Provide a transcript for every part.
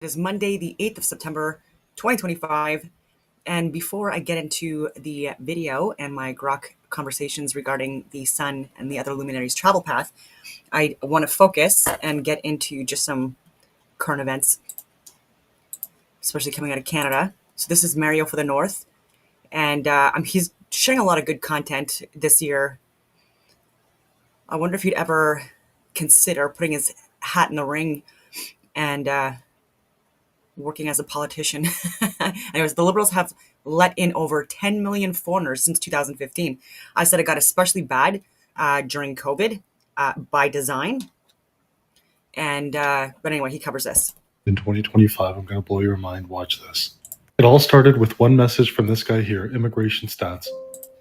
It is Monday, the 8th of September, 2025. And before I get into the video and my Grok conversations regarding the sun and the other luminaries' travel path, I want to focus and get into just some current events, especially coming out of Canada. So this is Mario for the North, and he's sharing a lot of good content this year. I wonder if you'd ever consider putting his hat in the ring and working as a politician. Anyways, the Liberals have let in over 10 million foreigners since 2015. I said it got especially bad during COVID by design. And but anyway, he covers this. In 2025, I'm going to blow your mind. Watch this. It all started with one message from this guy here, Immigration Stats.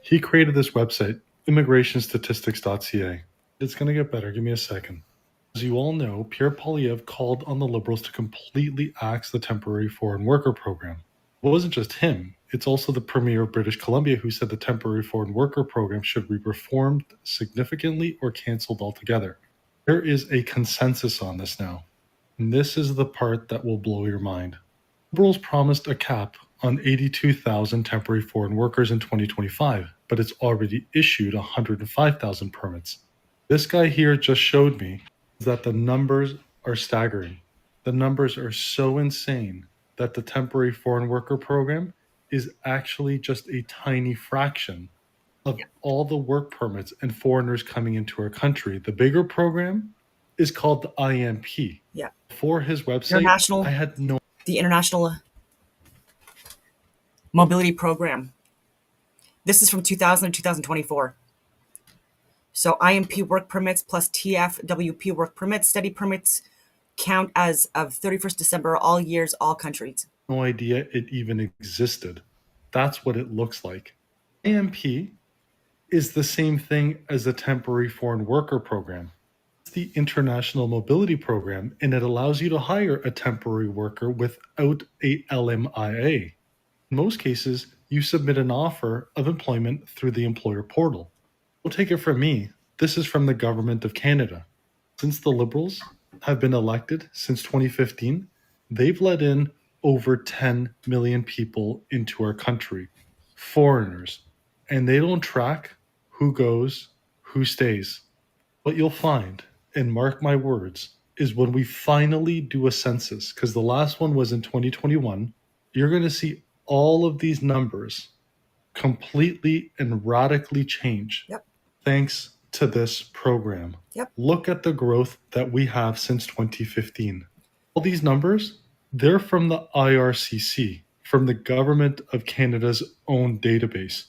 He created this website, immigrationstatistics.ca. It's going to get better. Give me a second. As you all know, Pierre Poilievre called on the Liberals to completely axe the temporary foreign worker program. It wasn't just him. It's also the Premier of British Columbia who said the temporary foreign worker program should be reformed significantly or cancelled altogether. There is a consensus on this now. And this is the part that will blow your mind. Liberals promised a cap on 82,000 temporary foreign workers in 2025, but it's already issued 105,000 permits. This guy here just showed me that the numbers are staggering. The numbers are so insane that the temporary foreign worker program is actually just a tiny fraction of all the work permits and foreigners coming into our country. The bigger program is called the IMP. Yeah. For his website, I had no... The International Mobility Program. This is from 2000 to 2024. So IMP work permits plus TFWP work permits, study permits count as of 31st December, all years, all countries. No idea it even existed. That's what it looks like. IMP is the same thing as the temporary foreign worker program. It's the International Mobility Program, and it allows you to hire a temporary worker without a LMIA. In most cases, you submit an offer of employment through the employer portal. Don't take it from me. This is from the Government of Canada. Since the Liberals have been elected since 2015, they've let in over 10 million people into our country, foreigners, and they don't track who goes, who stays. What you'll find, and mark my words, is when we finally do a census, because the last one was in 2021, you're going to see all of these numbers completely and radically change. Yep. Thanks to this program. Yep. Look at the growth that we have since 2015. All these numbers, they're from the IRCC, from the Government of Canada's own database.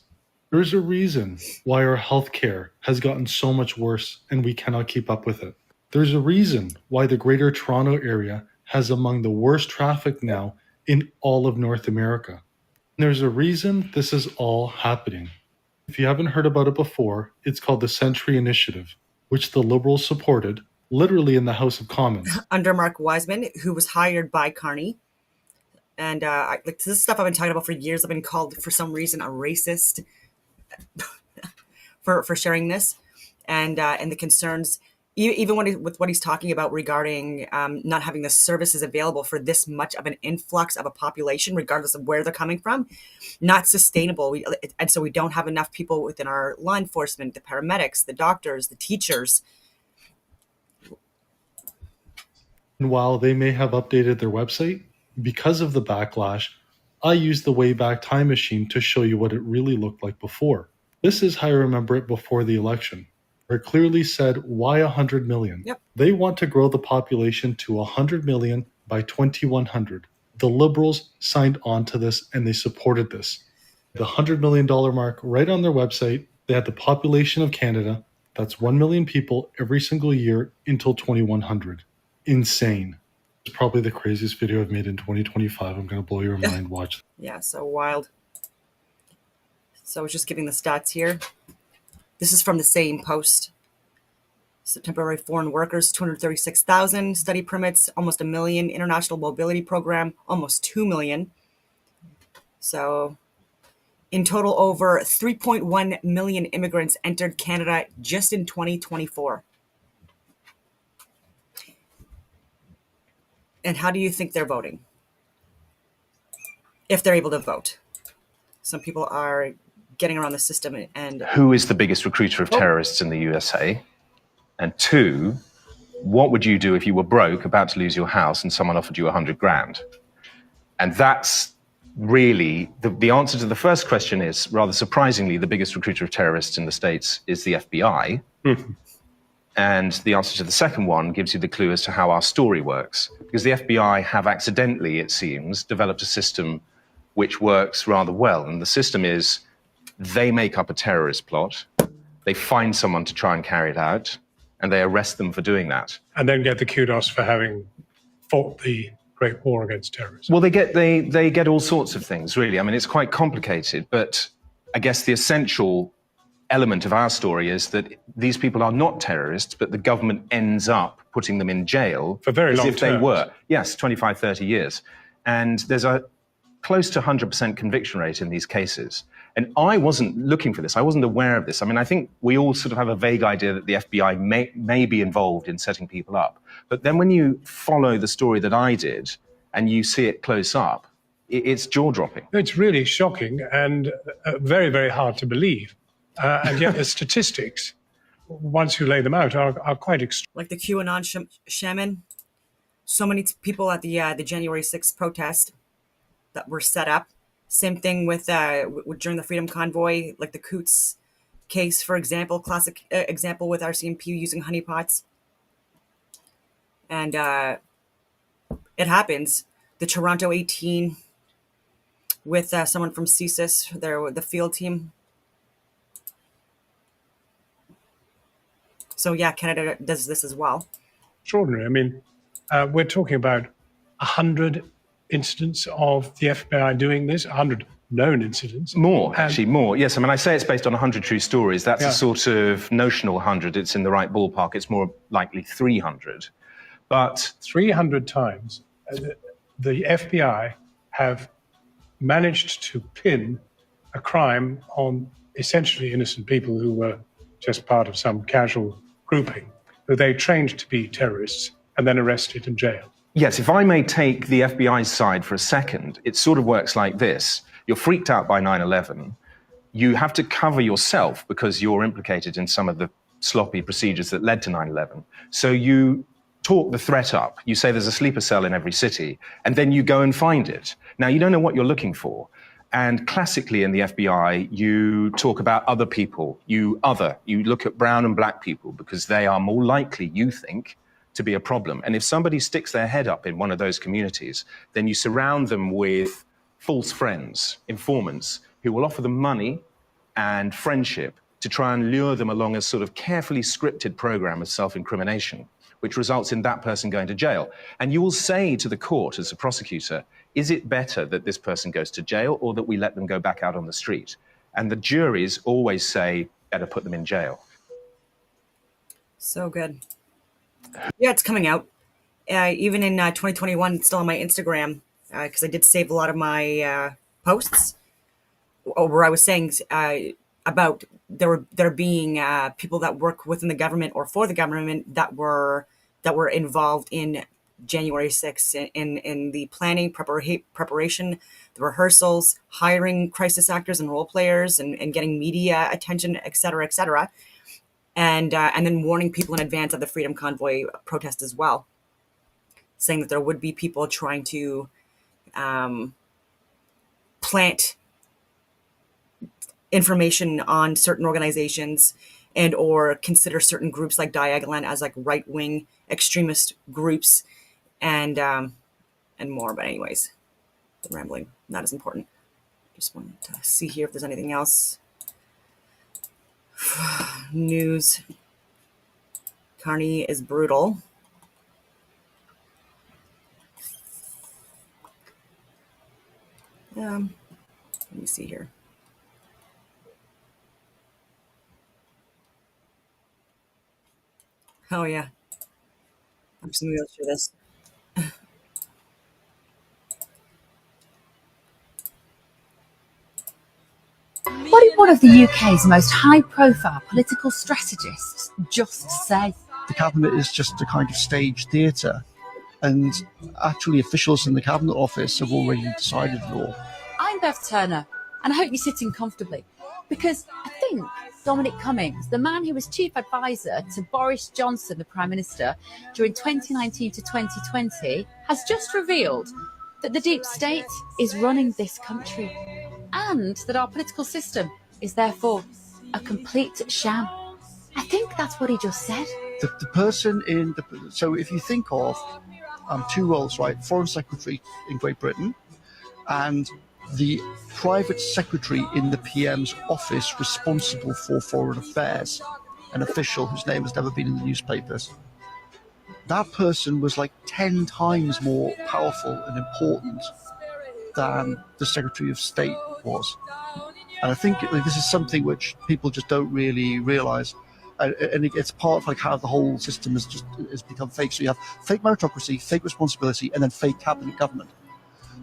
There's a reason why our healthcare has gotten so much worse and we cannot keep up with it. There's a reason why the Greater Toronto Area has among the worst traffic now in all of North America. And there's a reason this is all happening. If you haven't heard about it before, it's called the Century Initiative, which the Liberals supported, literally in the House of Commons. Under Mark Wiseman, who was hired by Carney. And this is stuff I've been talking about for years. I've been called, for some reason, a racist for sharing this. And the concerns, even with what he's talking about regarding not having the services available for this much of an influx of a population, regardless of where they're coming from, not sustainable. And so we don't have enough people within our law enforcement, the paramedics, the doctors, the teachers. And while they may have updated their website, because of the backlash, I used the Wayback Time Machine to show you what it really looked like before. This is how I remember it before the election. It clearly said, why 100 million? Yep. They want to grow the population to 100 million by 2100. The Liberals signed on to this and they supported this. The $100 million mark right on their website. They had the population of Canada. That's 1 million people every single year until 2100. Insane. It's probably the craziest video I've made in 2025. I'm going to blow your mind. Watch. Yeah, so wild. So I was just giving the stats here. This is from the same post. So temporary foreign workers, 236,000. Study permits, almost 1 million. International Mobility Program, almost 2 million. So in total, over 3.1 million immigrants entered Canada just in 2024. And how do you think they're voting? If they're able to vote. Some people are getting around the system and... Who is the biggest recruiter of terrorists in the USA? And two, what would you do if you were broke, about to lose your house, and someone offered you 100 grand? And that's really, the answer to the first question is, rather surprisingly, the biggest recruiter of terrorists in the States is the FBI. And the answer to the second one gives you the clue as to how our story works. Because the FBI have accidentally, it seems, developed a system which works rather well. And the system is, they make up a terrorist plot, they find someone to try and carry it out, and they arrest them for doing that. And then get the kudos for having fought the Great War against terrorism. Well, they get all sorts of things, really. I mean, it's quite complicated, but I guess the essential element of our story is that these people are not terrorists, but the government ends up putting them in jail for very long as if they terms. were. Yes, 25, 30 years. And there's a close to 100% conviction rate in these cases. And I wasn't looking for this. I wasn't aware of this. I mean, I think we all sort of have a vague idea that the FBI may be involved in setting people up. But then when you follow the story that I did and you see it close up, it's jaw-dropping. It's really shocking and very, very hard to believe. And yet the statistics, once you lay them out, are quite extreme. Like the QAnon shaman, so many people at the January 6th protest that were set up. Same thing with during the Freedom Convoy, like the Coots case, for example, classic example with RCMP using honeypots. And it happens. The Toronto 18 with someone from CSIS, the field team. So yeah, Canada does this as well. Extraordinary. I mean, we're talking about 100 incidents of the FBI doing this, 100 known incidents. More, actually, more. Yes, I mean, I say it's based on 100 true stories. That's a sort of notional 100. It's in the right ballpark. It's more likely 300. But 300 times, the FBI have managed to pin a crime on essentially innocent people who were just part of some casual grouping, who they trained to be terrorists and then arrested and jailed. yes, if I may take the FBI's side for a second, it sort of works like this. You're freaked out by 9/11. You have to cover yourself because you're implicated in some of the sloppy procedures that led to 9/11. So you talk the threat up. You say there's a sleeper cell in every city, and then you go and find it. Now, you don't know what you're looking for. And classically in the FBI, you talk about other people, you look at brown and black people because they are more likely, you think, to be a problem. And if somebody sticks their head up in one of those communities, then you surround them with false friends, informants, who will offer them money and friendship to try and lure them along a sort of carefully scripted program of self-incrimination, which results in that person going to jail. And you will say to the court as a prosecutor, is it better that this person goes to jail or that we let them go back out on the street? And the juries always say, better put them in jail. So good. Yeah, it's coming out. Even in 2021, it's still on my Instagram, because I did save a lot of my posts where I was saying about there being people that work within the government or for the government that were involved in January 6th in the planning, preparation, the rehearsals, hiring crisis actors and role players, and getting media attention, et cetera, and then warning people in advance of the Freedom Convoy protest as well, saying that there would be people trying to plant information on certain organizations and or consider certain groups like Diagolon as like right-wing extremist groups, and more. But anyways, the rambling, not as important. Just wanted to see here if there's anything else. News. Carney is brutal. Let me see here. Oh yeah, I'm just gonna go through this. What did one of the UK's most high-profile political strategists just say? The cabinet is just a kind of stage theatre And actually, officials in the Cabinet Office have already decided it all. I'm Bev Turner, and I hope you're sitting comfortably, because I think Dominic Cummings, the man who was chief advisor to Boris Johnson, the Prime Minister, during 2019 to 2020, has just revealed that the deep state is running this country and that our political system is therefore a complete sham. I think that's what he just said. The person in the... So if you think of two roles, right? Foreign Secretary in Great Britain and the private secretary in the PM's office responsible for foreign affairs, an official whose name has never been in the newspapers. That person was like 10 times more powerful and important than the Secretary of State was. And I think this is something which people just don't really realise. And it's part of like how the whole system has become fake. So you have fake meritocracy, fake responsibility, and then fake cabinet government.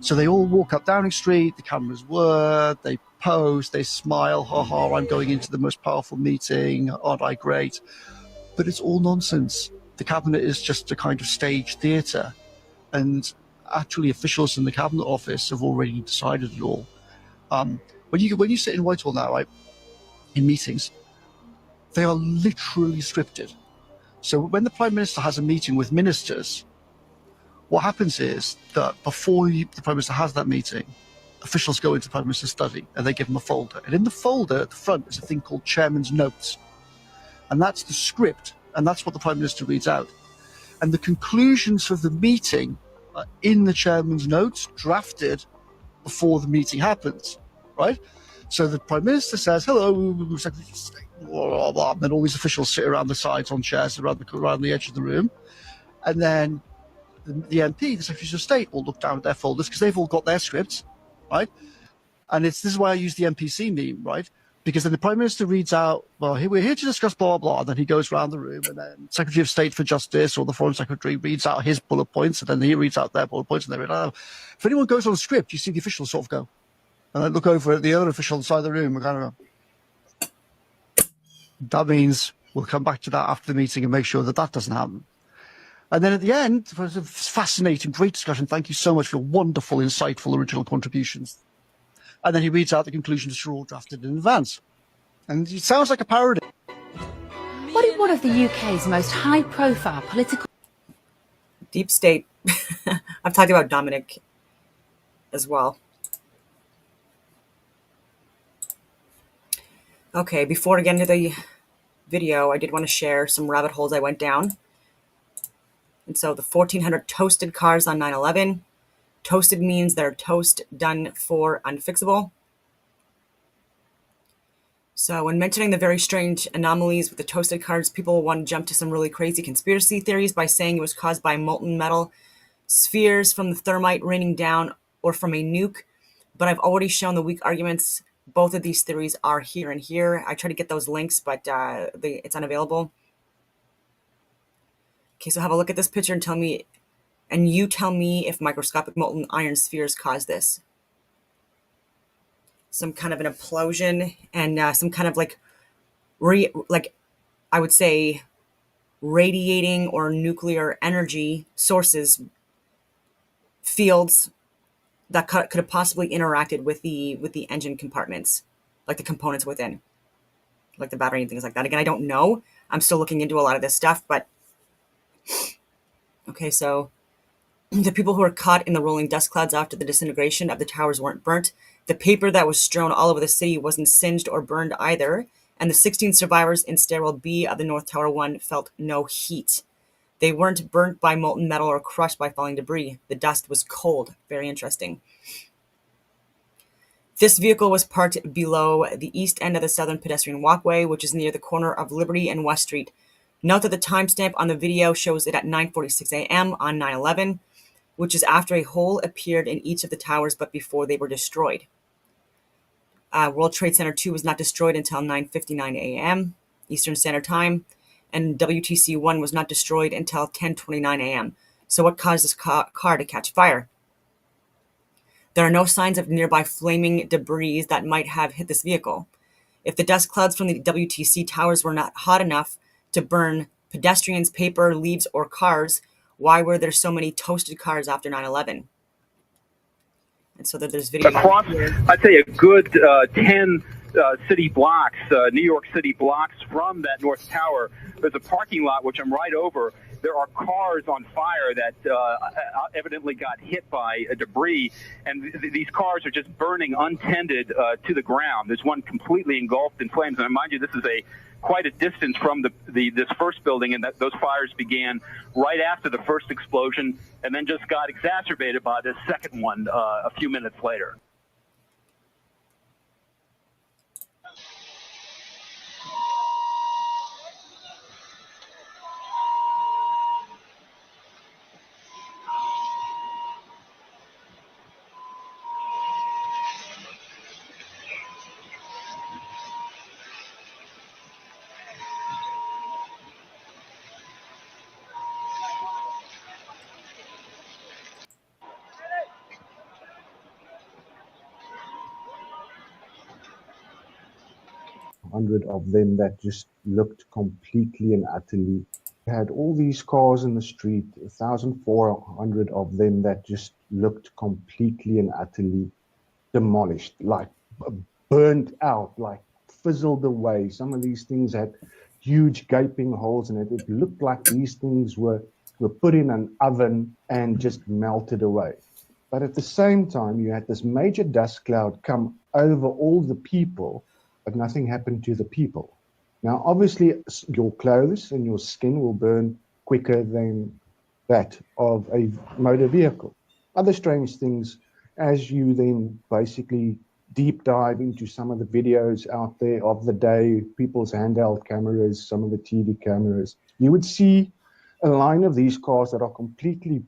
So they all walk up Downing Street, the cameras whir, they pose, they smile, ha ha, I'm going into the most powerful meeting, aren't I great? But it's all nonsense. The cabinet is just a kind of stage theatre. And actually officials in the Cabinet Office have already decided it all. When you sit in Whitehall now, right, in meetings, they are literally scripted. So when the Prime Minister has a meeting with ministers, what happens is that before the Prime Minister has that meeting, officials go into the Prime Minister's study and they give him a folder. And in the folder at the front is a thing called Chairman's Notes. And that's the script, and that's what the Prime Minister reads out. And the conclusions for the meeting are in the Chairman's Notes, drafted before the meeting happens, right? So the Prime Minister says, hello, Secretary of State, blah, blah, blah. And then all these officials sit around the sides on chairs around the edge of the room. And then the MP, the Secretary of State, will look down at their folders because they've all got their scripts, right? And this is why I use the NPC meme, right? Because then the Prime Minister reads out, well, we're here to discuss blah, blah, and then he goes around the room, and then Secretary of State for Justice or the Foreign Secretary reads out his bullet points, and then he reads out their bullet points, and they read out. If anyone goes on a script, you see the officials sort of go, and then look over at the other official on the side of the room and kind of go, that means we'll come back to that after the meeting and make sure that that doesn't happen. And then at the end, it was a fascinating, great discussion. Thank you so much for your wonderful, insightful, original contributions. And then he reads out the conclusions which are all drafted in advance. And it sounds like a parody. What if one of the UK's most high-profile political... Deep state. I've talked about Dominic as well. Okay, before I get into the video, I did want to share some rabbit holes I went down. And so the 1,400 toasted cars on 9/11. Toasted means they're toast done for unfixable. So when mentioning the very strange anomalies with the toasted cars, people want to jump to some really crazy conspiracy theories by saying it was caused by molten metal spheres from the thermite raining down or from a nuke. But I've already shown the weak arguments. Both of these theories are here and here. I try to get those links, but it's unavailable. Okay, so have a look at this picture and you tell me if microscopic molten iron spheres cause this. Some kind of an implosion and some kind of like I would say radiating or nuclear energy sources, fields that could have possibly interacted with the engine compartments, like the components within, like the battery and things like that. Again, I don't know. I'm still looking into a lot of this stuff, but okay, so the people who were caught in the rolling dust clouds after the disintegration of the towers weren't burnt. The paper that was strewn all over the city wasn't singed or burned either. And the 16 survivors in stairwell B of the North Tower 1 felt no heat. They weren't burnt by molten metal or crushed by falling debris. The dust was cold. Very interesting. This vehicle was parked below the east end of the southern pedestrian walkway, which is near the corner of Liberty and West Street. Note that the timestamp on the video shows it at 9:46 a.m. on 9/11, which is after a hole appeared in each of the towers, but before they were destroyed. World Trade Center 2 was not destroyed until 9:59 a.m. Eastern Standard Time, and WTC 1 was not destroyed until 10:29 a.m. So what caused this car to catch fire? There are no signs of nearby flaming debris that might have hit this vehicle. If the dust clouds from the WTC towers were not hot enough to burn pedestrians, paper, leaves, or cars, Why were there so many toasted cars after 9/11? And so that there's video Across, I'd say a good 10 city blocks, New York City blocks from that North Tower. There's a parking lot, which I'm right over. There are cars on fire that evidently got hit by debris, and these cars are just burning untended to the ground. There's one completely engulfed in flames. And mind you, this is quite a distance from this first building, and those fires began right after the first explosion, and then just got exacerbated by this second one a few minutes later. Hundred of them that just looked completely and utterly. We had all these cars in the street, 1,400 of them that just looked completely and utterly demolished, like burnt out, like fizzled away. Some of these things had huge gaping holes in it. It looked like these things were put in an oven and just melted away. But at the same time, you had this major dust cloud come over all the people, but nothing happened to the people. Now, obviously, your clothes and your skin will burn quicker than that of a motor vehicle. Other strange things, as you then basically deep dive into some of the videos out there of the day, people's handheld cameras, some of the TV cameras, you would see a line of these cars that are completely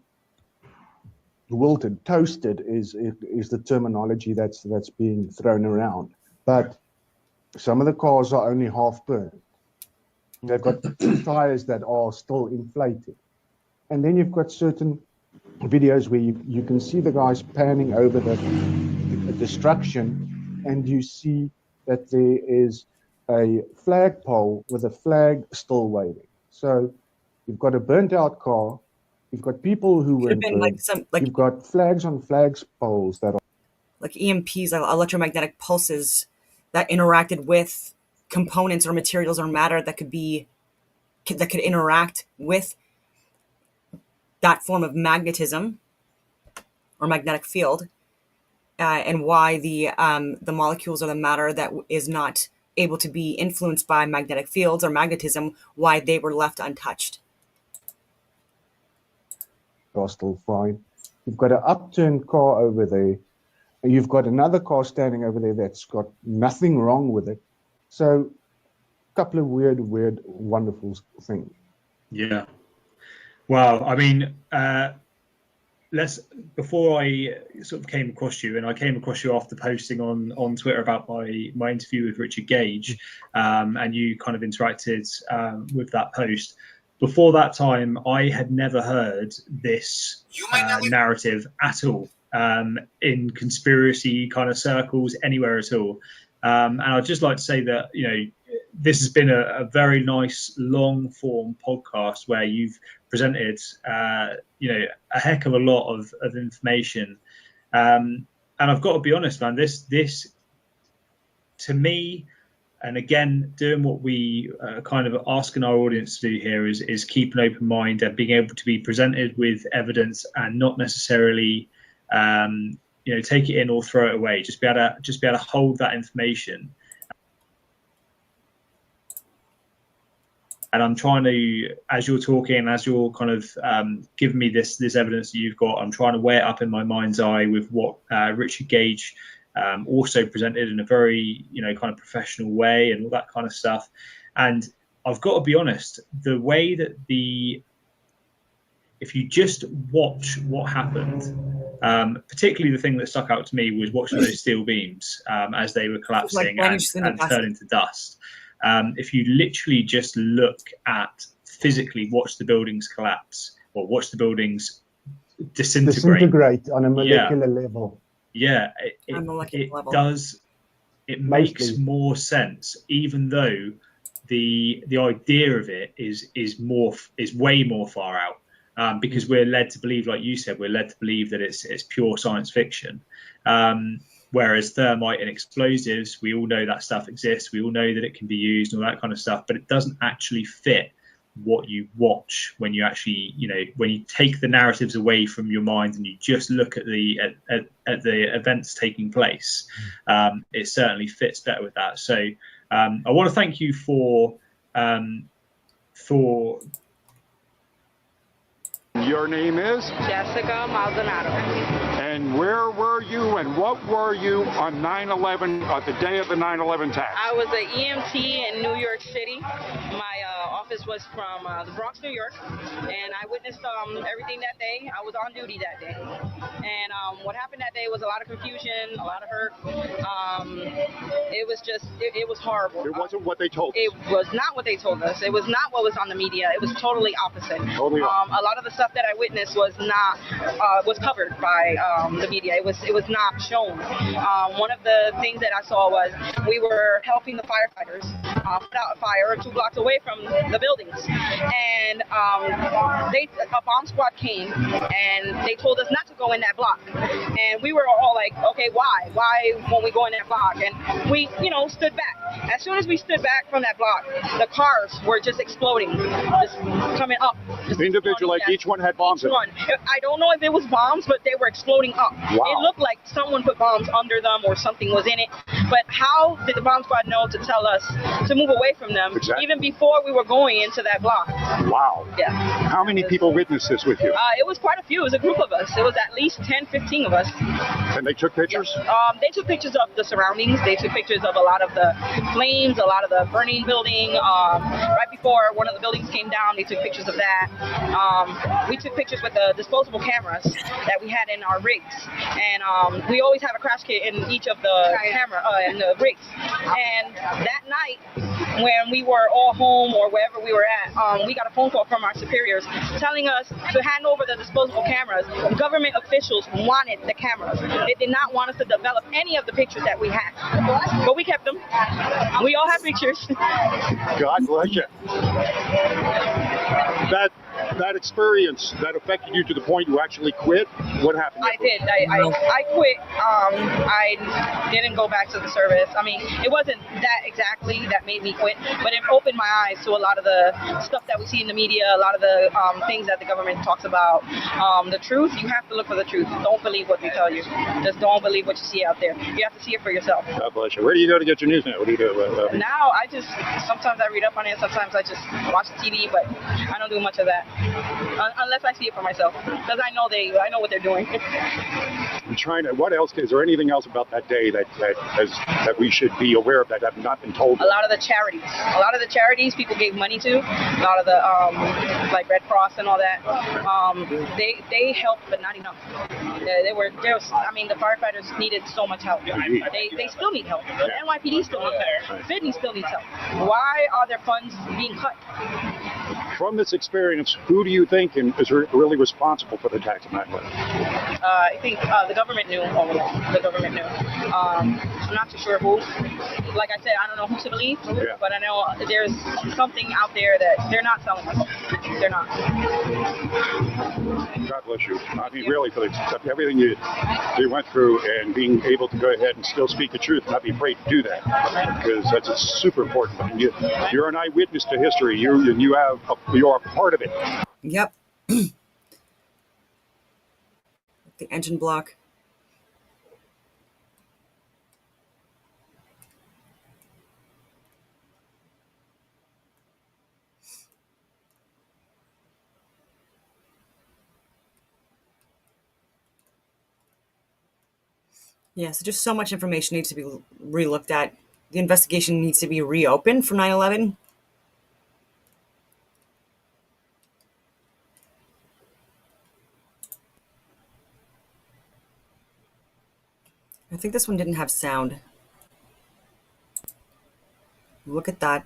wilted. Toasted is the terminology that's being thrown around. But some of the cars are only half burned. They've got tires that are still inflated. And then you've got certain videos where you can see the guys panning over the destruction, and you see that there is a flagpole with a flag still waving. So you've got a burnt out car, you've got people who were burned, you've got flags on flags poles that are like EMPs, electromagnetic pulses that interacted with components or materials or matter that could interact with that form of magnetism or magnetic field, and why the molecules or the matter that is not able to be influenced by magnetic fields or magnetism, why they were left untouched. are still fine. You've got an upturned car over there, and you've got another car standing over there that's got nothing wrong with it. So a couple of weird, wonderful things. Yeah. Well, I mean, before I sort of came across you, and I came across you after posting on Twitter about my interview with Richard Gage, and you kind of interacted with that post. Before that time, I had never heard this narrative at all in conspiracy kind of circles anywhere at all. And I'd just like to say that, you know, this has been a very nice long form podcast where you've presented, you know, a heck of a lot of information. And I've got to be honest, man, this to me, and again, doing what we kind of asking our audience to do here is keep an open mind and being able to be presented with evidence and not necessarily, you know, take it in or throw it away. Just be able to hold that information. And I'm trying to, as you're talking, as you're kind of giving me this evidence that you've got, I'm trying to weigh it up in my mind's eye with what Richard Gage also presented in a very, you know, kind of professional way and all that kind of stuff. And I've got to be honest, the way that if you just watch what happened, particularly the thing that stuck out to me was watching those steel beams as they were collapsing and turning to dust. If you literally just look at physically watch the buildings collapse or watch the buildings disintegrate on a molecular level. Yeah, it does. It makes more sense, even though the idea of it is way more far out. because we're led to believe, like you said, we're led to believe that it's pure science fiction. Whereas thermite and explosives, we all know that stuff exists. We all know that it can be used and all that kind of stuff, but it doesn't actually fit what you watch when you actually, when you take the narratives away from your mind and you just look at the events taking place. It certainly fits better with that. So I want to thank you for. Your name is? Jessica Maldonado. And where were you and what were you on 9/11, the day of the 9/11 attack? I was an EMT in New York City. My office was from the Bronx, New York, and I witnessed everything that day. I was on duty that day. And what happened that day was a lot of confusion, a lot of hurt. It was just, it was horrible. It wasn't what they told us. It was not what they told us. It was not what was on the media. It was totally opposite. Totally opposite. A lot of the stuff that I witnessed was not was covered by the media. It was not shown. One of the things that I saw was we were helping the firefighters put out a fire 2 blocks away from the buildings, and a bomb squad came and they told us not to go in that block, and we were all like, okay, why won't we go in that block? And we stood back. As soon as we stood back from that block, the cars were just exploding, just coming up. Individually, like each one had bombs in it. I don't know if it was bombs, but they were exploding up. Wow. It looked like someone put bombs under them or something was in it. But how did the bomb squad know to tell us to move away from them, exactly, even before we were going into that block? Wow. Yeah. How many people witnessed this with you? It was quite a few. It was a group of us. It was at least 10, 15 of us. And they took pictures? Yeah. They took pictures of the surroundings. They took pictures of a lot of the flames, a lot of the burning building. Right before one of the buildings came down, they took pictures of that. We took pictures with the disposable cameras that we had in our rigs, and we always have a crash kit in each of the in the rigs. And that night, when we were all home or wherever we were at, we got a phone call from our superiors telling us to hand over the disposable cameras. Government officials wanted the cameras. They did not want us to develop any of the pictures that we had, but we kept them. We all have pictures. God bless you. That experience that affected you to the point you actually quit. What happened? I did. I quit. I didn't go back to the service. I mean, it wasn't that exactly that made me quit, but it opened my eyes to a lot of the stuff that we see in the media, a lot of the things that the government talks about. The truth, you have to look for the truth. Don't believe what we tell you. Just don't believe what you see out there. You have to see it for yourself. God bless you. Where do you go to get your news now? What do you do? Now, sometimes I read up on it, sometimes I just watch the TV, but I don't do much of that. Unless I see it for myself, because I know what they're doing. I'm trying to. What else? Is there anything else about that day that we should be aware of that have not been told? A lot of the charities people gave money to. A lot of the like Red Cross and all that. They helped, but not enough. I mean, the firefighters needed so much help. They still need help. The NYPD still needs help. Sydney still needs help. Why are their funds being cut? From this experience, who do you think is really responsible for the attacks of 9/11? I think the government knew all along. The government knew. I'm not too sure who. Like I said, I don't know who to believe, but I know there's something out there that they're not telling us. They're not. God bless you. I mean, really, for everything you went through and being able to go ahead and still speak the truth, not be afraid to do that, because that's super important. I mean, you're an eyewitness to history. You're a part of it. Yep. The engine block. Yeah, so just so much information needs to be re-looked at. The investigation needs to be reopened for 9/11. I think this one didn't have sound. Look at that.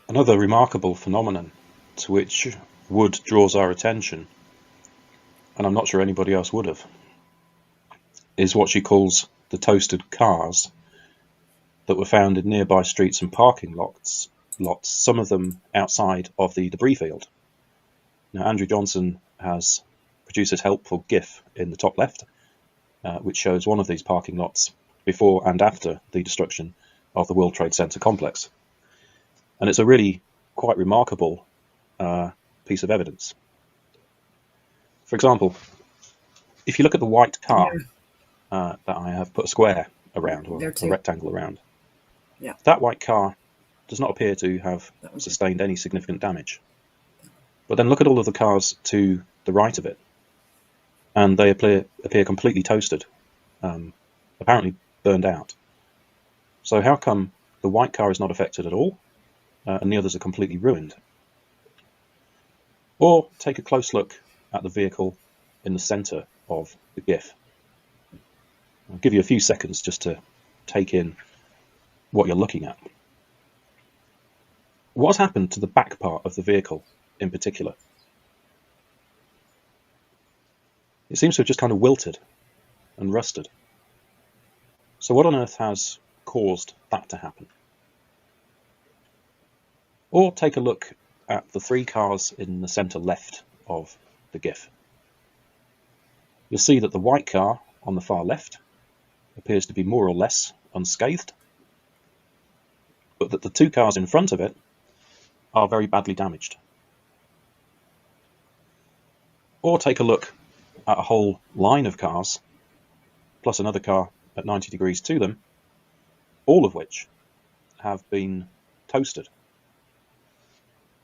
Another remarkable phenomenon to which Wood draws our attention, and I'm not sure anybody else would have, is what she calls the toasted cars that were found in nearby streets and parking lots, some of them outside of the debris field. Now, Andrew Johnson has produced this helpful GIF in the top left, which shows one of these parking lots before and after the destruction of the World Trade Center complex. And it's a really quite remarkable piece of evidence. For example, if you look at the white car that I have put a square around, or a rectangle around, that white car does not appear to have sustained any significant damage. But then look at all of the cars to the right of it, and they appear completely toasted, apparently burned out. So how come the white car is not affected at all, and the others are completely ruined? Or take a close look at the vehicle in the center of the GIF. I'll give you a few seconds just to take in what you're looking at. What has happened to the back part of the vehicle in particular? It seems to have just kind of wilted and rusted. So what on earth has caused that to happen? Or take a look at the three cars in the center left of the GIF. You'll see that the white car on the far left appears to be more or less unscathed, but that the two cars in front of it are very badly damaged. Or take a look at a whole line of cars, plus another car at 90 degrees to them, all of which have been toasted.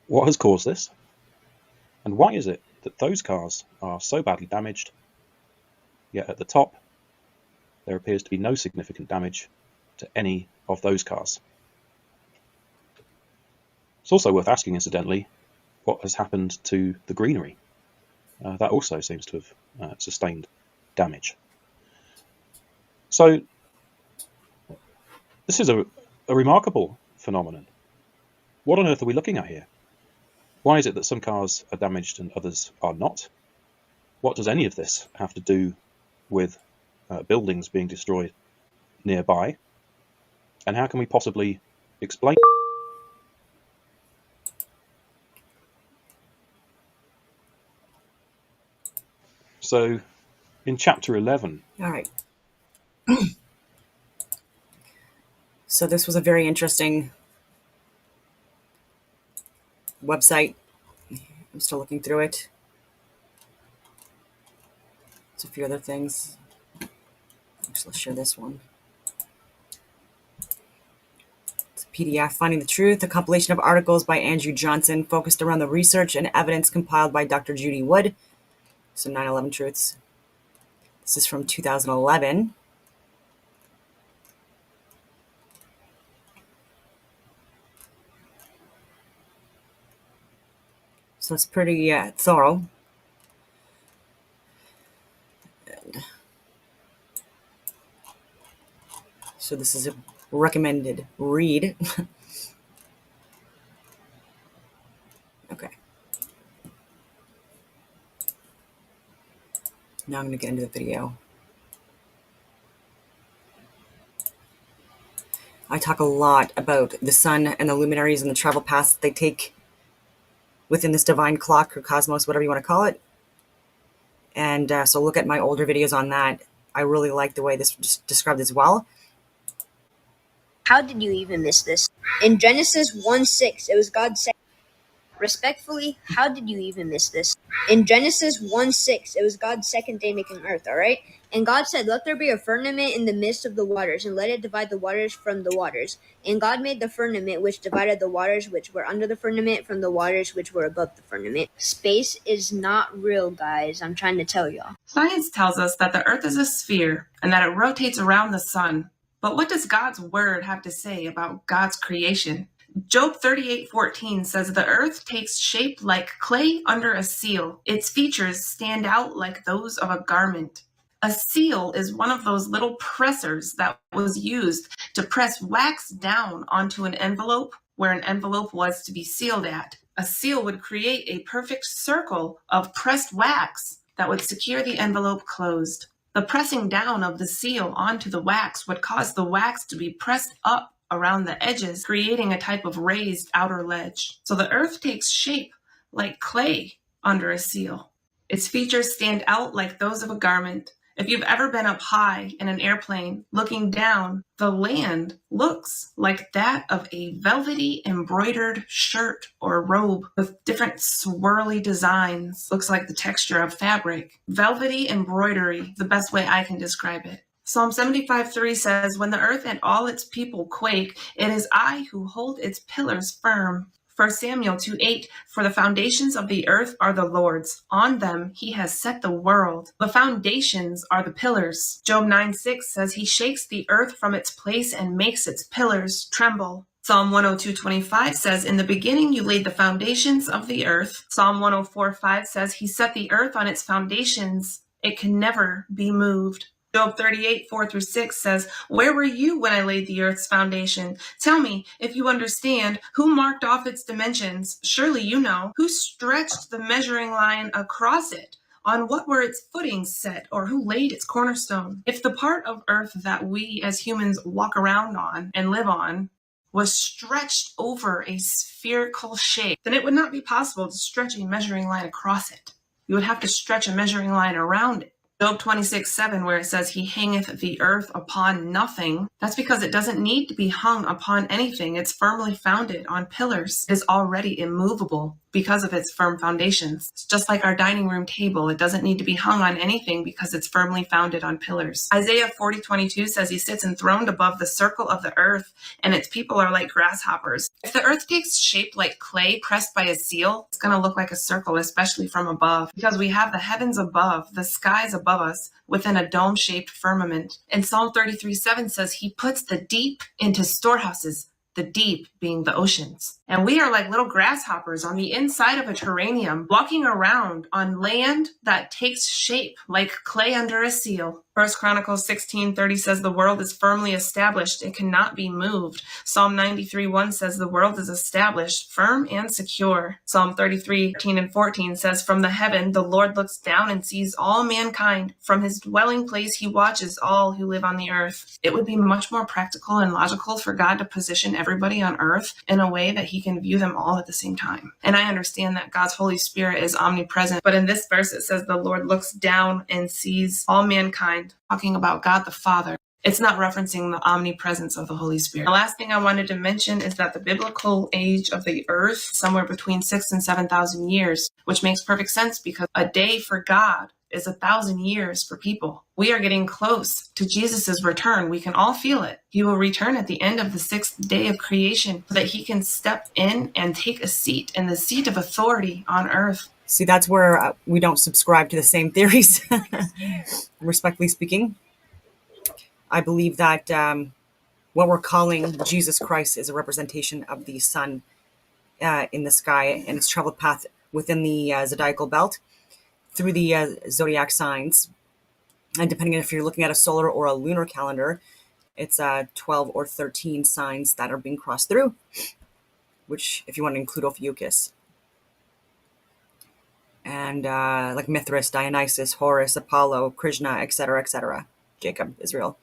What has caused this? And why is it that those cars are so badly damaged, yet at the top there appears to be no significant damage to any of those cars? It's also worth asking, incidentally, what has happened to the greenery. That also seems to have sustained damage. So this is a remarkable phenomenon. What on earth are we looking at here? Why is it that some cars are damaged and others are not? What does any of this have to do with buildings being destroyed nearby? And how can we possibly explain? So, in chapter 11. All right. So this was a very interesting website. I'm still looking through it. There's a few other things. Actually, let's share this one. It's a PDF, Finding the Truth, a compilation of articles by Andrew Johnson focused around the research and evidence compiled by Dr. Judy Wood. So 9/11 Truths. This is from 2011. So it's pretty thorough. And so this is a recommended read. Okay. Now I'm going to get into the video. I talk a lot about the sun and the luminaries and the travel paths they take within this divine clock or cosmos, whatever you want to call it. And so look at my older videos on that. I really like the way this is described as well. How did you even miss this? In Genesis 1:6, it was God saying, respectfully, how did you even miss this? In Genesis 1:6, it was God's second day making earth, all right? And God said, let there be a firmament in the midst of the waters, and let it divide the waters from the waters. And God made the firmament which divided the waters which were under the firmament from the waters which were above the firmament. Space is not real, guys. I'm trying to tell y'all. Science tells us that the earth is a sphere and that it rotates around the sun. But what does God's word have to say about God's creation? Job 38:14 says the earth takes shape like clay under a seal. Its features stand out like those of a garment. A seal is one of those little pressers that was used to press wax down onto an envelope where an envelope was to be sealed at. A seal would create a perfect circle of pressed wax that would secure the envelope closed. The pressing down of the seal onto the wax would cause the wax to be pressed up around the edges, creating a type of raised outer ledge. So the earth takes shape like clay under a seal. Its features stand out like those of a garment. If you've ever been up high in an airplane looking down, the land looks like that of a velvety embroidered shirt or robe with different swirly designs. Looks like the texture of fabric. Velvety embroidery, the best way I can describe it. Psalm 75:3 says, "When the earth and all its people quake, it is I who hold its pillars firm." 1 Samuel 2:8, "For the foundations of the earth are the Lord's. On them he has set the world." The foundations are the pillars. Job 9:6 says he shakes the earth from its place and makes its pillars tremble. Psalm 102:25 says, "In the beginning you laid the foundations of the earth." Psalm 104:5 says he set the earth on its foundations. It can never be moved. Job 38:4-6 says, "Where were you when I laid the earth's foundation? Tell me, if you understand, who marked off its dimensions? Surely you know. Who stretched the measuring line across it? On what were its footings set, or who laid its cornerstone?" If the part of earth that we as humans walk around on and live on was stretched over a spherical shape, then it would not be possible to stretch a measuring line across it. You would have to stretch a measuring line around it. Job 26:7, where it says he hangeth the earth upon nothing, that's because it doesn't need to be hung upon anything. It's firmly founded on pillars. It is already immovable because of its firm foundations. It's just like our dining room table. It doesn't need to be hung on anything because it's firmly founded on pillars. Isaiah 40:22 says he sits enthroned above the circle of the earth, and its people are like grasshoppers. If the earth takes shape like clay pressed by a seal, it's going to look like a circle, especially from above, because we have the heavens above, the skies above us, within a dome-shaped firmament. And Psalm 33:7 says he puts the deep into storehouses, the deep being the oceans. And we are like little grasshoppers on the inside of a terrarium, walking around on land that takes shape like clay under a seal. 1 Chronicles 16:30 says the world is firmly established. It cannot be moved. Psalm 93:1 says the world is established, firm and secure. Psalm 33:13-14 says, "From the heaven the Lord looks down and sees all mankind. From his dwelling place he watches all who live on the earth." It would be much more practical and logical for God to position everybody on earth in a way that he can view them all at the same time. And I understand that God's Holy Spirit is omnipresent, but in this verse it says the Lord looks down and sees all mankind, talking about God the Father. It's not referencing the omnipresence of the Holy Spirit. The last thing I wanted to mention is that the biblical age of the earth is somewhere between 6,000 and 7,000 years, which makes perfect sense because a day for God is 1,000 years for people. We are getting close to Jesus' return. We can all feel it. He will return at the end of the 6th day of creation so that he can step in and take a seat in the seat of authority on earth. See, that's where we don't subscribe to the same theories, respectfully speaking. I believe that what we're calling Jesus Christ is a representation of the sun in the sky and its traveled path within the zodiacal belt through the zodiac signs. And depending on if you're looking at a solar or a lunar calendar, it's 12 or 13 signs that are being crossed through, which if you want to include Ophiuchus. And like Mithras, Dionysus, Horus, Apollo, Krishna, etc., Jacob, Israel.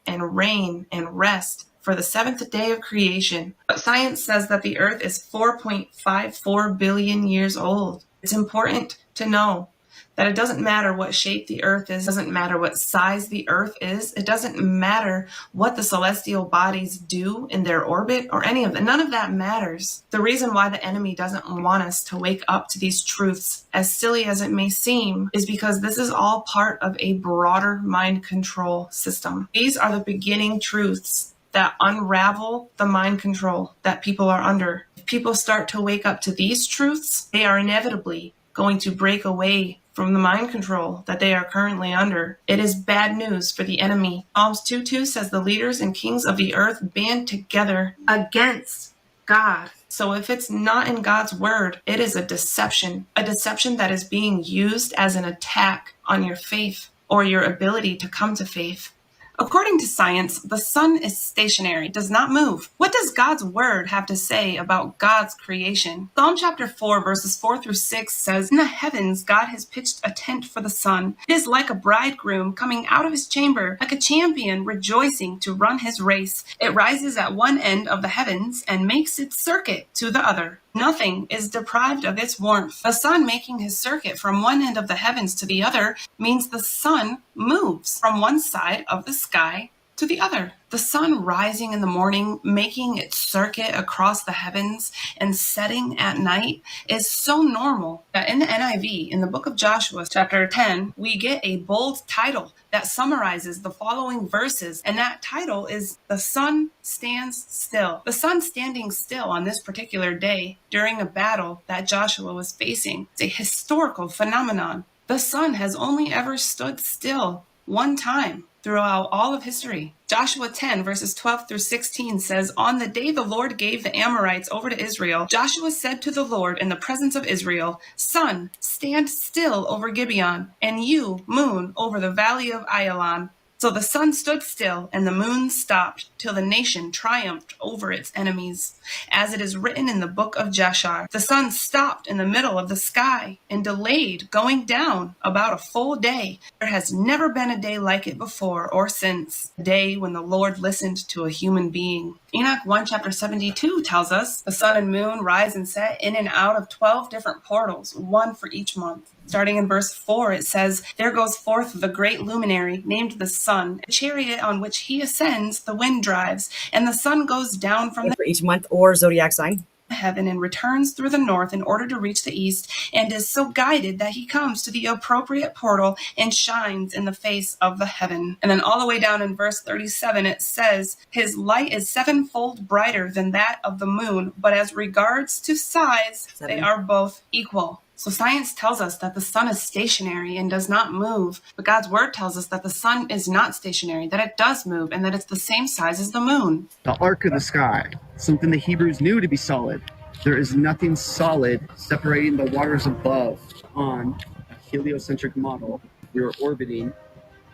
And reign and rest for the 7th day of creation. But science says that the earth is 4.54 billion years old. It's important to know that it doesn't matter what shape the earth is, it doesn't matter what size the earth is, it doesn't matter what the celestial bodies do in their orbit or any of that. None of that matters. The reason why the enemy doesn't want us to wake up to these truths, as silly as it may seem, is because this is all part of a broader mind control system. These are the beginning truths that unravel the mind control that people are under. If people start to wake up to these truths, they are inevitably going to break away from the mind control that they are currently under. It is bad news for the enemy. Psalms 2:2 says the leaders and kings of the earth band together against God. So if it's not in God's word, it is a deception that is being used as an attack on your faith or your ability to come to faith. According to science, the sun is stationary, does not move. What does God's word have to say about God's creation? Psalm chapter 4, verses 4 through 6 says, "In the heavens, God has pitched a tent for the sun. It is like a bridegroom coming out of his chamber, like a champion rejoicing to run his race. It rises at one end of the heavens and makes its circuit to the other. Nothing is deprived of its warmth." The sun making his circuit from one end of the heavens to the other means the sun moves from one side of the sky to the other. The sun rising in the morning, making its circuit across the heavens, and setting at night is so normal that in the NIV, in the book of Joshua, chapter 10, we get a bold title that summarizes the following verses, and that title is "The Sun Stands Still." The sun standing still on this particular day during a battle that Joshua was facing. It's a historical phenomenon. The sun has only ever stood still one time throughout all of history. Joshua 10 verses 12 through 16 says, "On the day the Lord gave the Amorites over to Israel, Joshua said to the Lord in the presence of Israel, 'Sun, stand still over Gibeon, and you, moon, over the valley of Ayalon.' So the sun stood still and the moon stopped till the nation triumphed over its enemies. As it is written in the book of Jashar, the sun stopped in the middle of the sky and delayed going down about a full day. There has never been a day like it before or since, a day when the Lord listened to a human being." Enoch 1 chapter 72 tells us the sun and moon rise and set in and out of 12 different portals, one for each month. Starting in verse 4, it says, "There goes forth the great luminary named the sun. A chariot on which he ascends, the wind drives, and the sun goes down from For each month or zodiac sign. heaven and returns through the north in order to reach the east, and is so guided that he comes to the appropriate portal and shines in the face of the heaven." And then all the way down in verse 37, it says, "His light is sevenfold brighter than that of the moon, but as regards to size, they are both equal." So science tells us that the sun is stationary and does not move, but God's word tells us that the sun is not stationary, that it does move, and that it's the same size as the moon. The arc of the sky, something the Hebrews knew to be solid. There is nothing solid separating the waters above on a heliocentric model. We are orbiting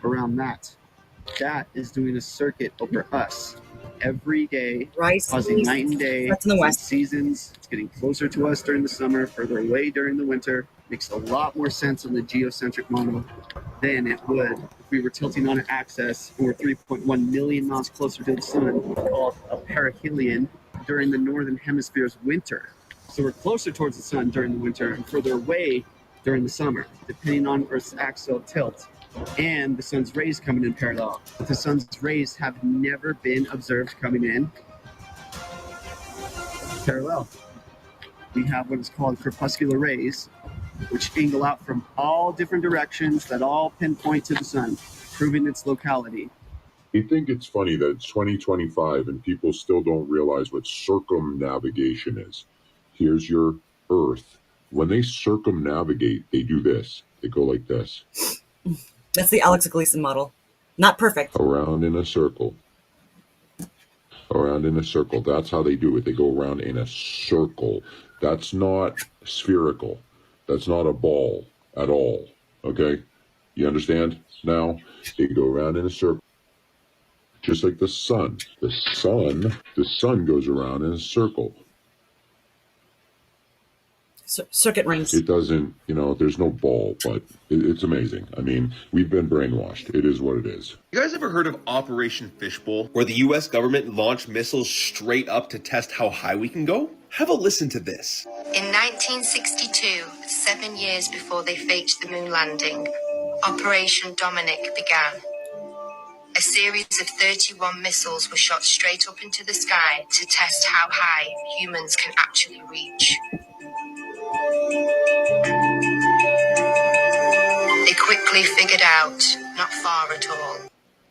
around that. That is doing a circuit over us every day, causing night and day. That's in the west. Seasons. It's getting closer to us during the summer, further away during the winter. Makes a lot more sense on the geocentric model than it would if we were tilting on an axis and we're 3.1 million miles closer to the sun, called a perihelion, during the northern hemisphere's winter. So we're closer towards the sun during the winter and further away during the summer, depending on Earth's axial tilt and the sun's rays coming in parallel. But the sun's rays have never been observed coming in parallel. We have what is called crepuscular rays, which angle out from all different directions that all pinpoint to the sun, proving its locality. I think it's funny that it's 2025 and people still don't realize what circumnavigation is. Here's your Earth. When they circumnavigate, they do this. They go like this. That's the Alex Gleason model. Not perfect. Around in a circle. Around in a circle. That's how they do it. They go around in a circle. That's not spherical. That's not a ball at all. Okay? You understand? Now, they go around in a circle. Just like the sun. The sun goes around in a circle. Circuit rings. It doesn't, there's no ball, but it's amazing. I mean, we've been brainwashed. It is what it is. You guys ever heard of Operation Fishbowl, where the U.S. government launched missiles straight up to test how high we can go? Have a listen to this. In 1962, 7 years before they faked the moon landing, Operation Dominic began. A series of 31 missiles were shot straight up into the sky to test how high humans can actually reach. They quickly figured out, not far at all.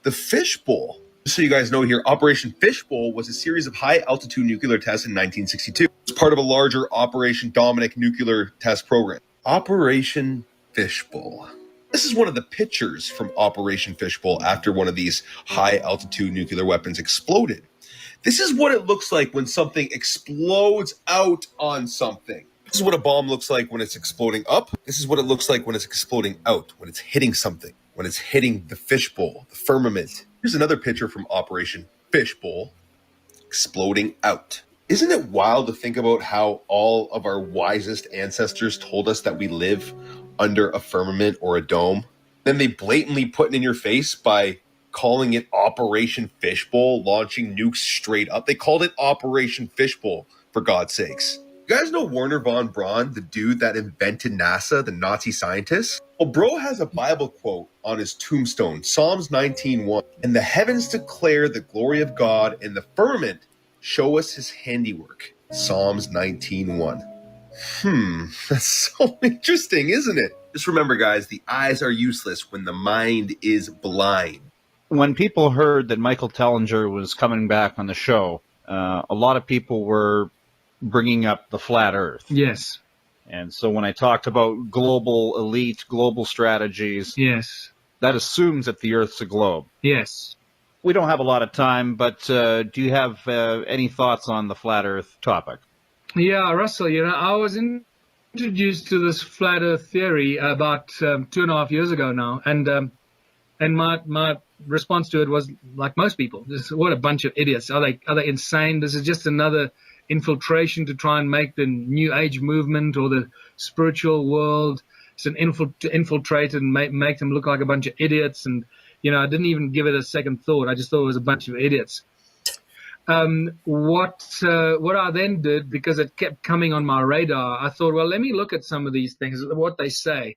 The Fishbowl. Just so you guys know here, Operation Fishbowl was a series of high-altitude nuclear tests in 1962. It's part of a larger Operation Dominic nuclear test program. Operation Fishbowl. This is one of the pictures from Operation Fishbowl after one of these high-altitude nuclear weapons exploded. This is what it looks like when something explodes out on something. This is what a bomb looks like when it's exploding up. This is what it looks like when it's exploding out, when it's hitting something, when it's hitting the fishbowl, the firmament. Here's another picture from Operation Fishbowl, exploding out. Isn't it wild to think about how all of our wisest ancestors told us that we live under a firmament or a dome? Then they blatantly put it in your face by calling it Operation Fishbowl, launching nukes straight up. They called it Operation Fishbowl, for God's sakes. You guys know Wernher von Braun, the dude that invented NASA, the Nazi scientist? Well, bro has a Bible quote on his tombstone, Psalms 19:1. And the heavens declare the glory of God, and the firmament show us his handiwork. Psalms 19:1. That's so interesting, isn't it? Just remember, guys, the eyes are useless when the mind is blind. When people heard that Michael Tellinger was coming back on the show, a lot of people were bringing up the flat Earth. Yes. And so when I talked about global elite, global strategies, yes, that assumes that the Earth's a globe. Yes. We don't have a lot of time, but do you have any thoughts on the flat Earth topic? Yeah, Russell, I was introduced to this flat Earth theory about 2.5 years ago now, and my response to it was like most people: what a bunch of idiots! Are they insane? This is just another infiltration to try and make the New Age movement or the spiritual world. It's an to infiltrate and make them look like a bunch of idiots. And I didn't even give it a second thought. I just thought it was a bunch of idiots. What I then did, because it kept coming on my radar, I thought, well, let me look at some of these things, what they say.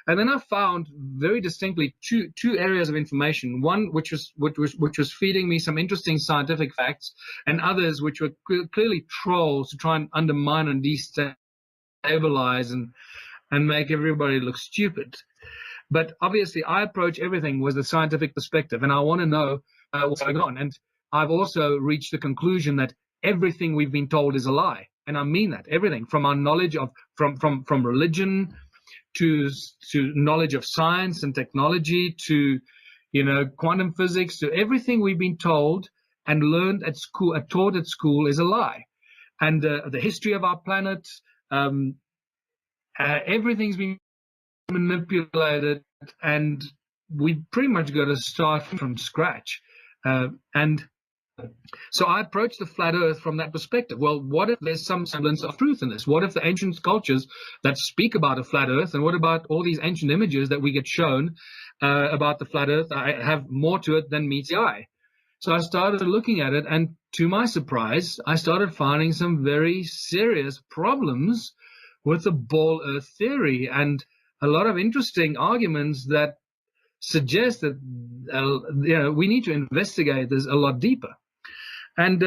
And then I found very distinctly two areas of information. One which was feeding me some interesting scientific facts, and others which were clearly trolls to try and undermine and destabilize and make everybody look stupid. But obviously, I approach everything with a scientific perspective, and I want to know what's going on. And I've also reached the conclusion that everything we've been told is a lie, and I mean that. Everything from our knowledge of from religion to knowledge of science and technology, to quantum physics, to everything we've been told and learned at school, taught at school, is a lie. And the history of our planet, everything's been manipulated, and we pretty much got to start from scratch. And so I approached the flat Earth from that perspective. Well, what if there's some semblance of truth in this? What if the ancient cultures that speak about a flat Earth, and what about all these ancient images that we get shown about the flat Earth, have more to it than meets the eye? So I started looking at it, and to my surprise, I started finding some very serious problems with the ball Earth theory, and a lot of interesting arguments that suggest that we need to investigate this a lot deeper. And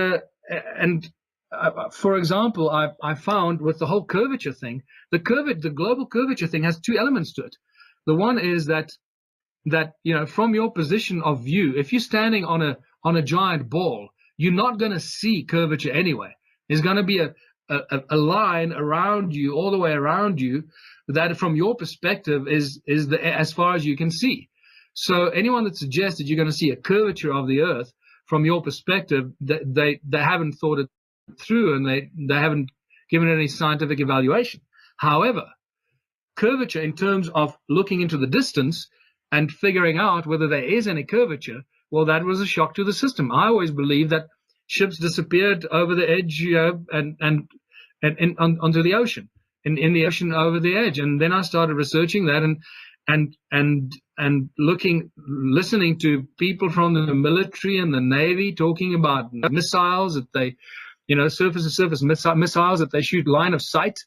for example, I found with the whole curvature thing, the global curvature thing has two elements to it. The one is that from your position of view, if you're standing on a giant ball, you're not going to see curvature anyway. There's going to be a line around you, all the way around you, that from your perspective is as far as you can see. So anyone that suggests that you're going to see a curvature of the Earth from your perspective, they haven't thought it through, and they haven't given it any scientific evaluation. However, curvature in terms of looking into the distance and figuring out whether there is any curvature, well, that was a shock to the system. I always believed that ships disappeared over the edge, and onto the ocean, in the ocean over the edge. And then I started researching that and listening to people from the military and the Navy talking about missiles that they, surface-to-surface missiles that they shoot line of sight,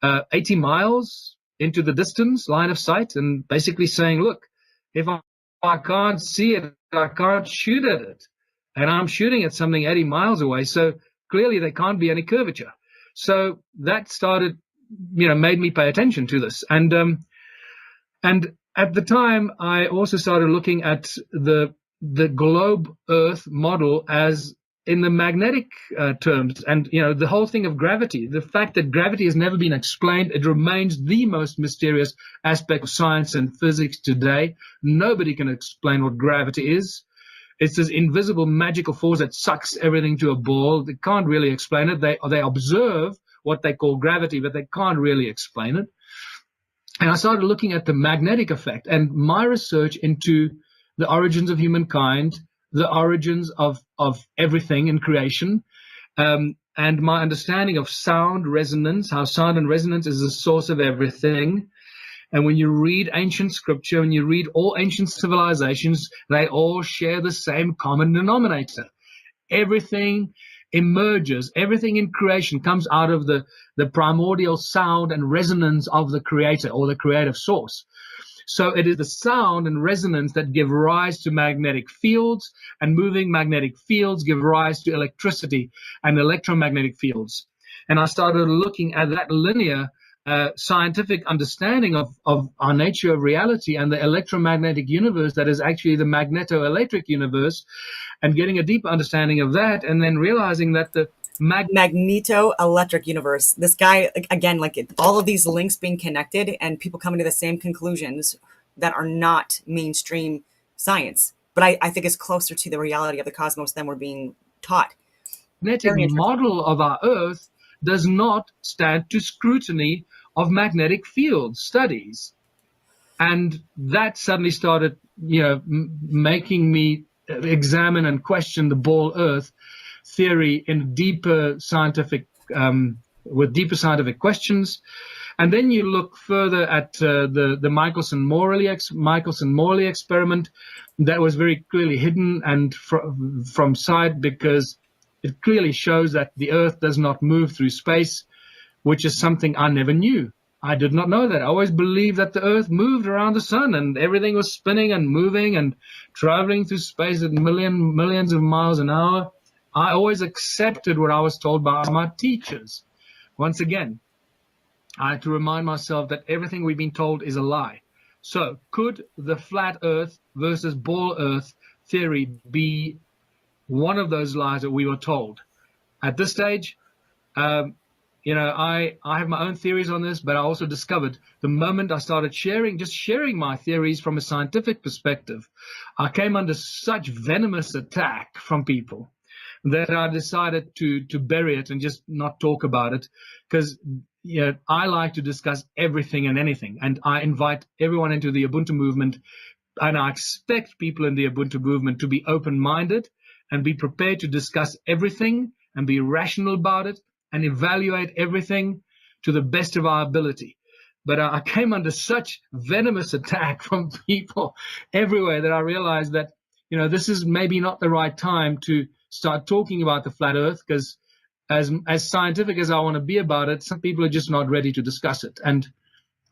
80 miles into the distance, line of sight, and basically saying, look, if I can't see it, I can't shoot at it. And I'm shooting at something 80 miles away, so clearly there can't be any curvature. So that started, made me pay attention to this. And at the time, I also started looking at the globe Earth model as in the magnetic terms, and the whole thing of gravity, the fact that gravity has never been explained. It remains the most mysterious aspect of science and physics today. Nobody can explain what gravity is. It's this invisible magical force that sucks everything to a ball. They can't really explain it. They observe what they call gravity, but they can't really explain it. And I started looking at the magnetic effect, and my research into the origins of humankind, the origins of everything in creation, and my understanding of sound resonance, how sound and resonance is the source of everything. And when you read ancient scripture, when you read all ancient civilizations, they all share the same common denominator. Everything emerges, everything in creation comes out of the primordial sound and resonance of the creator or the creative source. So it is the sound and resonance that give rise to magnetic fields, and moving magnetic fields give rise to electricity and electromagnetic fields. And I started looking at that linear scientific understanding of our nature of reality and the electromagnetic universe that is actually the magnetoelectric universe, and getting a deeper understanding of that, and then realizing that the magnetoelectric universe. This guy, again, like all of these links being connected and people coming to the same conclusions that are not mainstream science, but I think it's closer to the reality of the cosmos than we're being taught. Magnetic model of our Earth does not stand to scrutiny of magnetic field studies. And that suddenly started, making me examine and question the ball Earth theory in deeper scientific, with deeper scientific questions. And then you look further at the Michelson-Morley experiment that was very clearly hidden and from sight, because it clearly shows that the Earth does not move through space, which is something I never knew. I did not know that. I always believed that the Earth moved around the sun and everything was spinning and moving and traveling through space at millions of miles an hour. I always accepted what I was told by my teachers. Once again, I had to remind myself that everything we've been told is a lie. So could the flat Earth versus ball Earth theory be one of those lies that we were told? At this stage, I have my own theories on this, but I also discovered the moment I started sharing my theories from a scientific perspective, I came under such venomous attack from people that I decided to bury it and just not talk about it, because I like to discuss everything and anything, and I invite everyone into the Ubuntu movement, and I expect people in the Ubuntu movement to be open-minded and be prepared to discuss everything and be rational about it and evaluate everything to the best of our ability. But I came under such venomous attack from people everywhere that I realized that, this is maybe not the right time to start talking about the flat Earth, because as scientific as I want to be about it, some people are just not ready to discuss it. And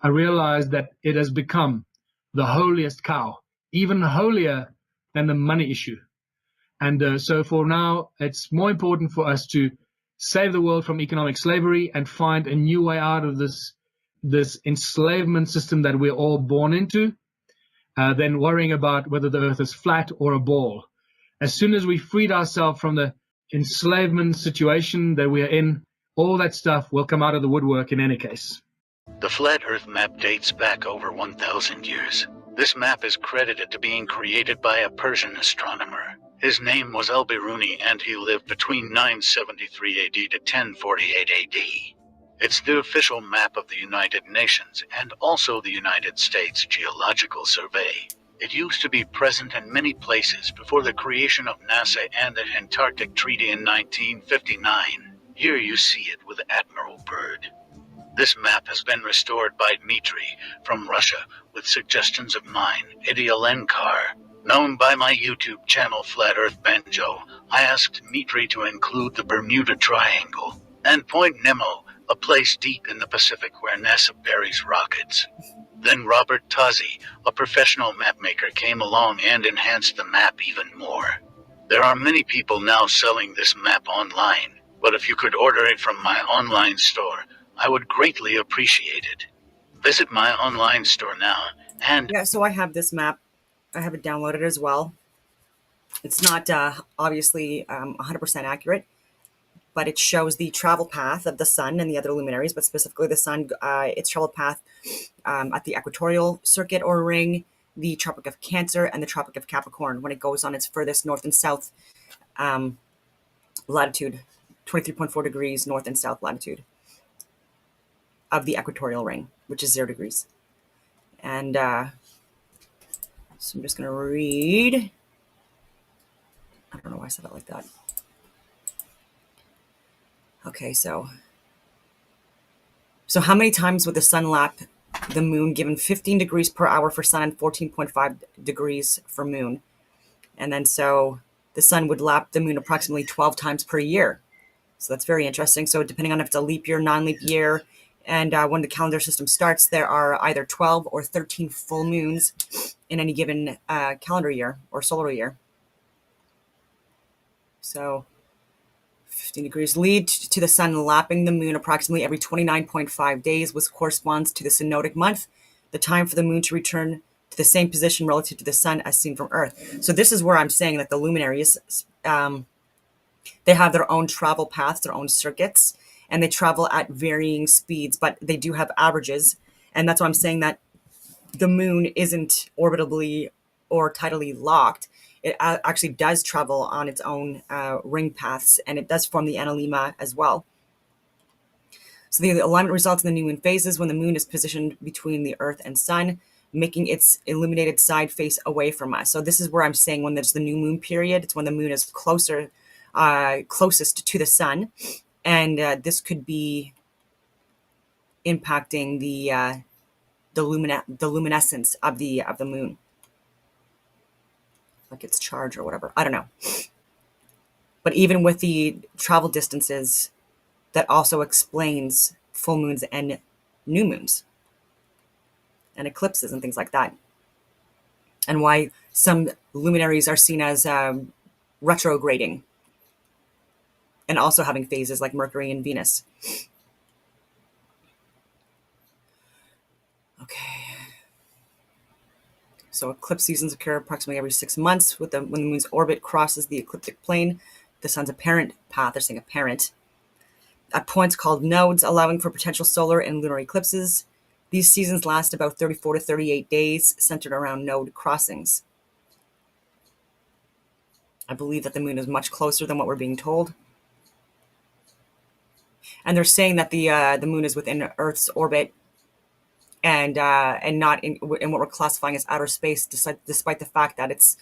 I realized that it has become the holiest cow, even holier than the money issue. And so for now, it's more important for us to save the world from economic slavery and find a new way out of this enslavement system that we're all born into, than worrying about whether the Earth is flat or a ball. As soon as we freed ourselves from the enslavement situation that we are in, all that stuff will come out of the woodwork in any case. The Flat Earth map dates back over 1,000 years. This map is credited to being created by a Persian astronomer. His name was Al-Biruni, and he lived between 973 AD to 1048 AD. It's the official map of the United Nations and also the United States Geological Survey. It used to be present in many places before the creation of NASA and the Antarctic Treaty in 1959. Here you see it with Admiral Byrd. This map has been restored by Dmitry from Russia with suggestions of mine, Eddie Alenkar. Known by my YouTube channel Flat Earth Banjo, I asked Dmitry to include the Bermuda Triangle and Point Nemo, a place deep in the Pacific where NASA buries rockets. Then Robert Tozzi, a professional mapmaker, came along and enhanced the map even more. There are many people now selling this map online, but if you could order it from my online store, I would greatly appreciate it. Visit my online store now and... Yeah, so I have this map. I have it downloaded as well. It's not obviously 100% accurate, but it shows the travel path of the sun and the other luminaries, but specifically the sun, its travel path at the equatorial circuit or ring, the Tropic of Cancer and the Tropic of Capricorn when it goes on its furthest north and south latitude, 23.4 degrees north and south latitude of the equatorial ring, which is 0 degrees. And so I'm just going to read. I don't know why I said it like that. Okay, so how many times would the sun lap the moon given 15 degrees per hour for sun and 14.5 degrees for moon? And then so the sun would lap the moon approximately 12 times per year. So that's very interesting. So depending on if it's a leap year, non-leap year, and when the calendar system starts, there are either 12 or 13 full moons in any given calendar year or solar year. So 15 degrees lead to the sun lapping the moon approximately every 29.5 days, which corresponds to the synodic month, the time for the moon to return to the same position relative to the sun as seen from Earth. So this is where I'm saying that the luminaries, they have their own travel paths, their own circuits, and they travel at varying speeds, but they do have averages. And that's why I'm saying that the moon isn't orbitally or tidally locked. It actually does travel on its own ring paths, and it does form the analemma as well. So the alignment results in the new moon phases when the moon is positioned between the Earth and sun, making its illuminated side face away from us. So this is where I'm saying when there's the new moon period, it's when the moon is closest to the sun, and this could be impacting the luminescence of the moon, like its charge or whatever. I don't know. But even with the travel distances, that also explains full moons and new moons and eclipses and things like that, and why some luminaries are seen as retrograding and also having phases like Mercury and Venus. Okay. So eclipse seasons occur approximately every 6 months when the moon's orbit crosses the ecliptic plane, the sun's apparent path, they're saying apparent, at points called nodes, allowing for potential solar and lunar eclipses. These seasons last about 34 to 38 days, centered around node crossings. I believe that the moon is much closer than what we're being told. And they're saying that the moon is within Earth's orbit and not in what we're classifying as outer space, despite the fact that it's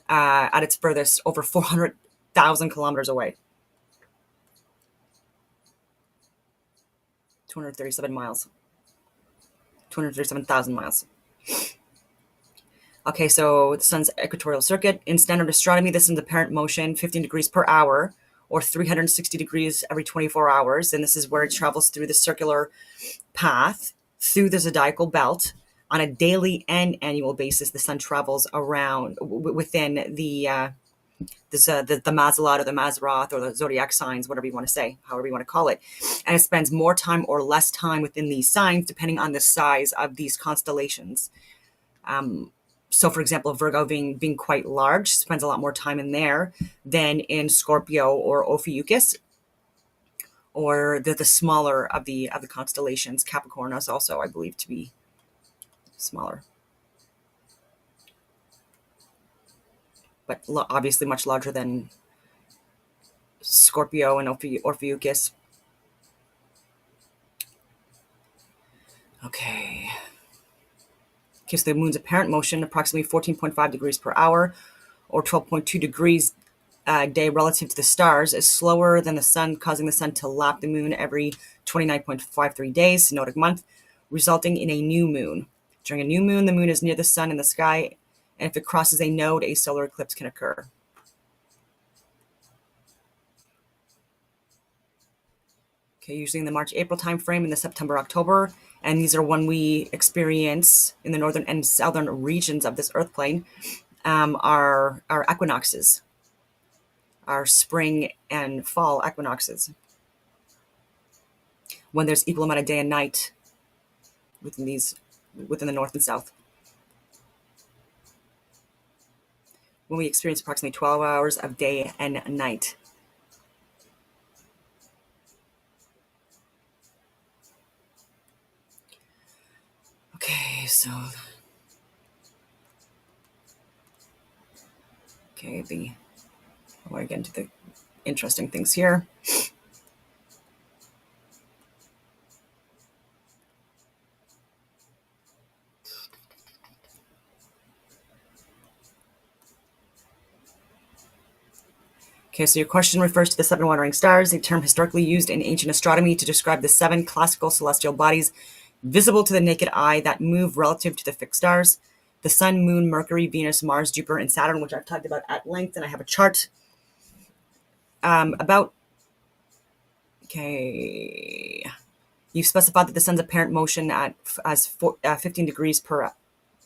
at its furthest over 400,000 kilometers away. 237 miles. 237,000 miles. Okay, so the sun's equatorial circuit. In standard astronomy, the sun's apparent motion, 15 degrees per hour, or 360 degrees every 24 hours. And this is where it travels through the circular path, through the zodiacal belt. On a daily and annual basis, the sun travels around within the Mazalot or the Mazzaroth or the zodiac signs, whatever you want to say, however you want to call it. And it spends more time or less time within these signs, depending on the size of these constellations. So, for example, Virgo being quite large, spends a lot more time in there than in Scorpio or Ophiuchus, or the smaller of the constellations. Capricorn is also, I believe, to be smaller, but obviously much larger than Scorpio and Ophiuchus. Okay. So the moon's apparent motion, approximately 14.5 degrees per hour, or 12.2 degrees a day relative to the stars, is slower than the sun, causing the sun to lap the moon every 29.53 days, synodic month, resulting in a new moon. During a new moon, the moon is near the sun in the sky, and if it crosses a node, a solar eclipse can occur. Okay, usually in the March-April timeframe, in the September-October, and these are when we experience in the northern and southern regions of this earth plane our equinoxes, our spring and fall equinoxes, when there's equal amount of day and night within the north and south. When we experience approximately 12 hours of day and night. Okay, so Okay, I want to get into the interesting things here. Okay, so your question refers to the 7 wandering stars, a term historically used in ancient astronomy to describe the 7 classical celestial bodies visible to the naked eye that move relative to the fixed stars: the Sun, Moon, Mercury, Venus, Mars, Jupiter, and Saturn, which I've talked about at length, and I have a chart about. Okay, you've specified that the sun's apparent motion as 15 degrees per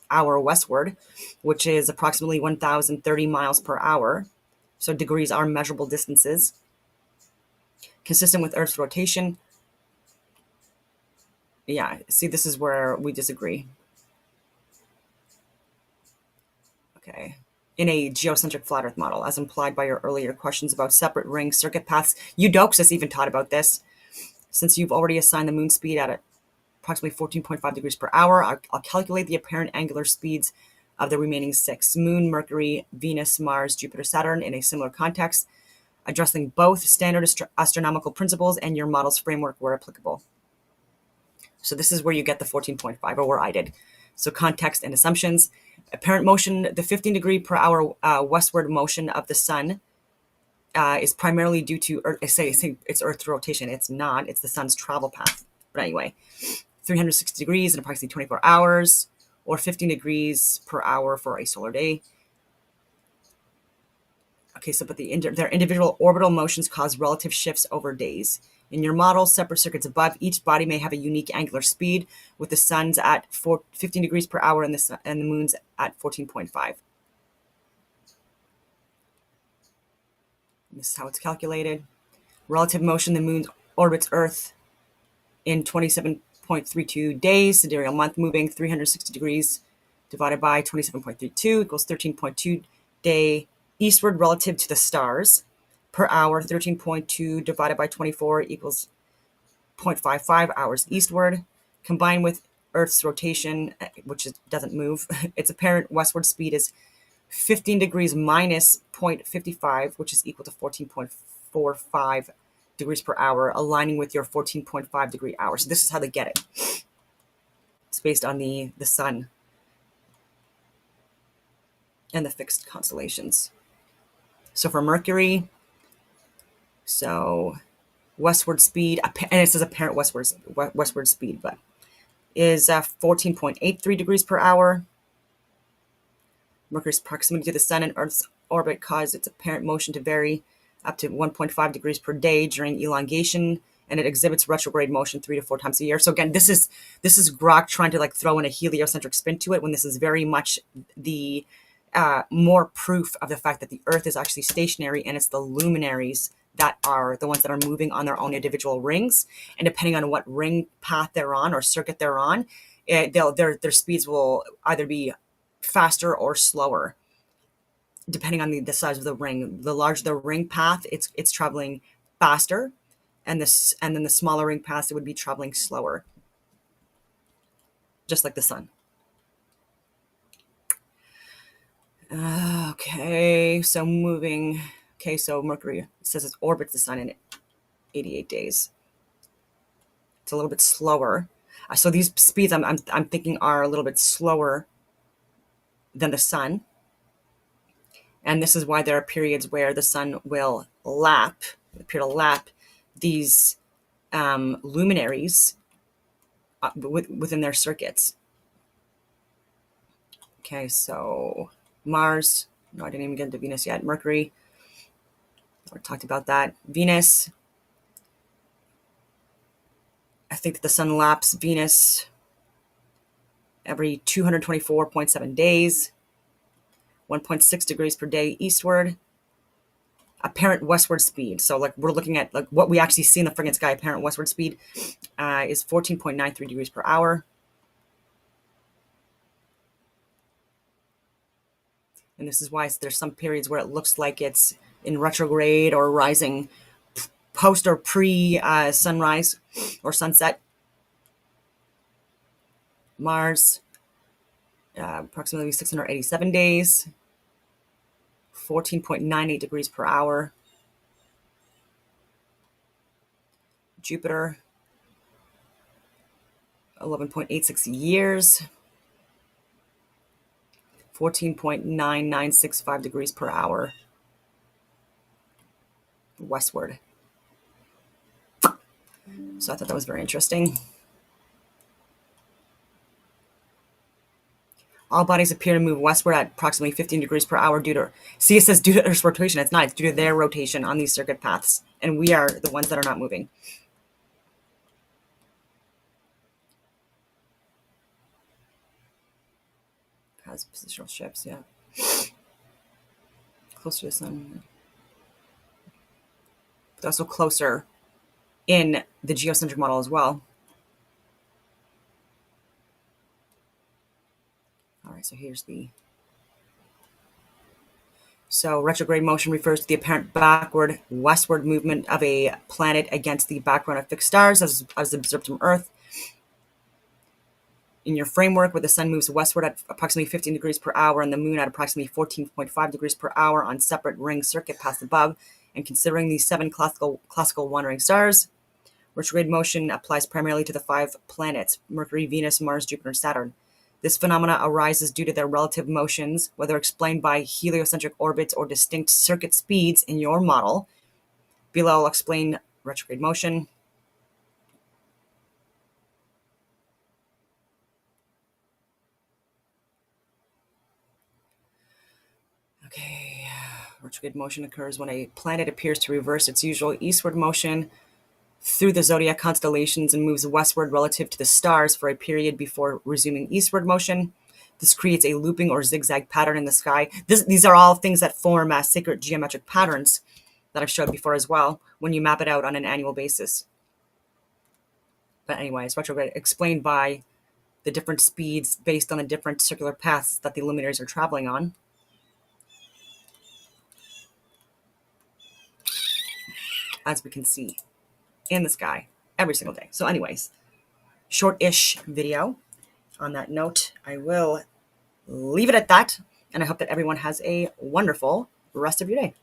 hour westward, which is approximately 1,030 miles per hour. So degrees are measurable distances, consistent with Earth's rotation. Yeah, see, this is where we disagree. Okay. In a geocentric flat Earth model, as implied by your earlier questions about separate ring circuit paths, Eudoxus even taught about this. Since you've already assigned the moon speed at approximately 14.5 degrees per hour, I'll calculate the apparent angular speeds of the remaining 6: Moon, Mercury, Venus, Mars, Jupiter, Saturn, in a similar context, addressing both standard astronomical principles and your model's framework where applicable. So this is where you get the 14.5, or where I did. So context and assumptions. Apparent motion, the 15 degree per hour westward motion of the sun is primarily due to Earth. I say it's Earth's rotation. It's not. It's the sun's travel path. But anyway, 360 degrees in approximately 24 hours, or 15 degrees per hour for a solar day. Okay, so but their individual orbital motions cause relative shifts over days. In your model, separate circuits above, each body may have a unique angular speed, with the sun's at 15 degrees per hour and the moon's at 14.5. This is how it's calculated. Relative motion, the moon orbits Earth in 27.32 days, sidereal month, moving 360 degrees divided by 27.32 equals 13.2 day eastward relative to the stars. Per hour, 13.2 divided by 24 equals 0.55 hours eastward. Combined with Earth's rotation, which doesn't move, its apparent westward speed is 15 degrees minus 0.55, which is equal to 14.45 degrees per hour, aligning with your 14.5 degree hour. So this is how they get it. It's based on the sun and the fixed constellations. So for Mercury, so westward speed, and it says apparent westward speed, but is 14.83 degrees per hour. Mercury's proximity to the sun and Earth's orbit caused its apparent motion to vary up to 1.5 degrees per day during elongation, and it exhibits retrograde motion 3 to 4 times a year. So again, this is Grok trying to like throw in a heliocentric spin to it, when this is very much the more proof of the fact that the Earth is actually stationary, and it's the luminaries that are the ones that are moving on their own individual rings. And depending on what ring path they're on or circuit they're on, their speeds will either be faster or slower, depending on the size of the ring. The larger the ring path, it's traveling faster, and then the smaller ring path, it would be traveling slower, just like the sun. Okay, so moving. Okay, so Mercury, it says it orbits the sun in 88 days. It's a little bit slower. So these speeds I'm thinking are a little bit slower than the sun. And this is why there are periods where the sun will appear to lap these luminaries within their circuits. Okay, so Mars, no, I didn't even get into Venus yet. Mercury, I talked about that. Venus, I think that the sun laps Venus every 224.7 days, 1.6 degrees per day eastward. Apparent westward speed, so like we're looking at like what we actually see in the friggin' sky, apparent westward speed is 14.93 degrees per hour. And this is why there's some periods where it looks like it's in retrograde or rising post or pre sunrise or sunset. Mars, approximately 687 days, 14.98 degrees per hour. Jupiter, 11.86 years, 14.9965 degrees per hour westward. So I thought that was very interesting. All bodies appear to move westward at approximately 15 degrees per hour due to, see, it says due to Earth's rotation. It's not, it's due to their rotation on these circuit paths. And we are the ones that are not moving. Has positional shifts, yeah. Closer to the sun. But also closer in the geocentric model as well. All right, so here's the... So retrograde motion refers to the apparent backward westward movement of a planet against the background of fixed stars as observed from Earth. In your framework, where the sun moves westward at approximately 15 degrees per hour and the moon at approximately 14.5 degrees per hour on separate ring circuit paths above, and considering these 7 classical wandering stars, retrograde motion applies primarily to the 5 planets, Mercury, Venus, Mars, Jupiter, and Saturn. This phenomena arises due to their relative motions, whether explained by heliocentric orbits or distinct circuit speeds in your model. Below, I'll explain retrograde motion. Okay, retrograde motion occurs when a planet appears to reverse its usual eastward motion through the zodiac constellations and moves westward relative to the stars for a period before resuming eastward motion. This creates a looping or zigzag pattern in the sky. These are all things that form sacred geometric patterns that I've showed before as well when you map it out on an annual basis. But anyways, retrograde explained by the different speeds based on the different circular paths that the luminaries are traveling on. As we can see in the sky every single day. So anyways, short-ish video. On that note, I will leave it at that, and I hope that everyone has a wonderful rest of your day.